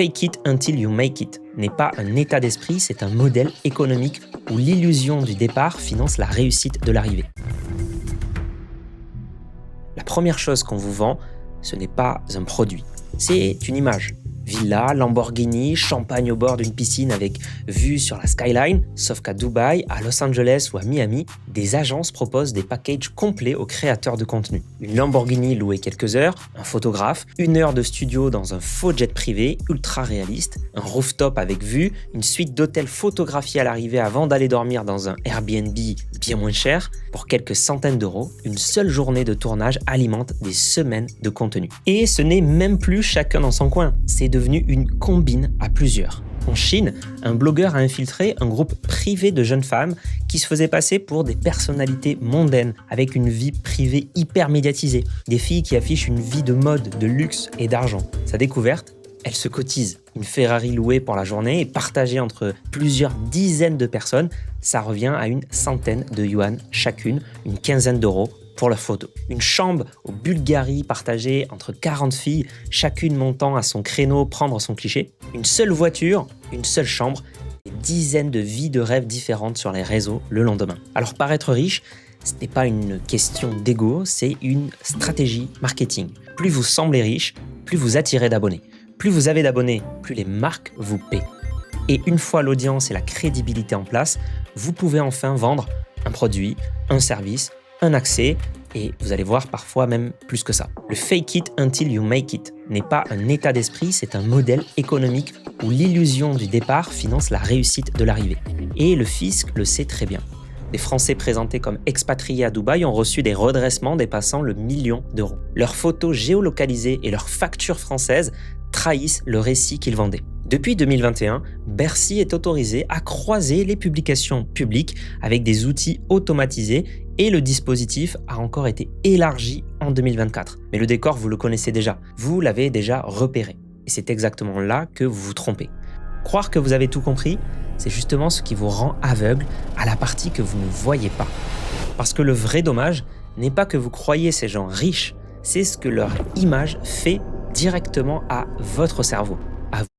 fake it until you make it n'est pas un état d'esprit, c'est un modèle économique où l'illusion du départ finance la réussite de l'arrivée. La première chose qu'on vous vend, ce n'est pas un produit, c'est une image. Villa, Lamborghini, champagne au bord d'une piscine avec vue sur la skyline, sauf qu'à Dubaï, à Los Angeles ou à Miami, des agences proposent des packages complets aux créateurs de contenu. Une Lamborghini louée quelques heures, un photographe, 1 heure de studio dans un faux jet privé ultra réaliste, un rooftop avec vue, une suite d'hôtels photographiés à l'arrivée avant d'aller dormir dans un Airbnb bien moins cher. Pour quelques centaines d'euros, une seule journée de tournage alimente des semaines de contenu. Et ce n'est même plus chacun dans son coin, c'est devenu une combine à plusieurs. En Chine, un blogueur a infiltré un groupe privé de jeunes femmes qui se faisaient passer pour des personnalités mondaines, avec une vie privée hyper médiatisée. Des filles qui affichent une vie de mode, de luxe et d'argent. Sa découverte, elle se cotise. Une Ferrari louée pour la journée et partagée entre plusieurs dizaines de personnes, ça revient à une centaine de yuan chacune, une quinzaine d'euros pour leur photo. Une chambre au Bulgarie partagée entre 40 filles, chacune montant à son créneau prendre son cliché. Une seule voiture, une seule chambre, des dizaines de vies de rêves différentes sur les réseaux le lendemain. Alors paraître riche, ce n'est pas une question d'ego, c'est une stratégie marketing. Plus vous semblez riche, plus vous attirez d'abonnés. Plus vous avez d'abonnés, plus les marques vous paient. Et une fois l'audience et la crédibilité en place, vous pouvez enfin vendre un produit, un service, un accès, et vous allez voir parfois même plus que ça. Le fake it until you make it n'est pas un état d'esprit, c'est un modèle économique où l'illusion du départ finance la réussite de l'arrivée. Et le fisc le sait très bien. Des Français présentés comme expatriés à Dubaï ont reçu des redressements dépassant le 1 million d'euros. Leurs photos géolocalisées et leurs factures françaises trahissent le récit qu'ils vendaient. Depuis 2021, Bercy est autorisé à croiser les publications publiques avec des outils automatisés et le dispositif a encore été élargi en 2024. Mais le décor, vous le connaissez déjà, vous l'avez déjà repéré. Et c'est exactement là que vous vous trompez. Croire que vous avez tout compris, c'est justement ce qui vous rend aveugle à la partie que vous ne voyez pas. Parce que le vrai dommage n'est pas que vous croyez ces gens riches, c'est ce que leur image fait directement à votre cerveau.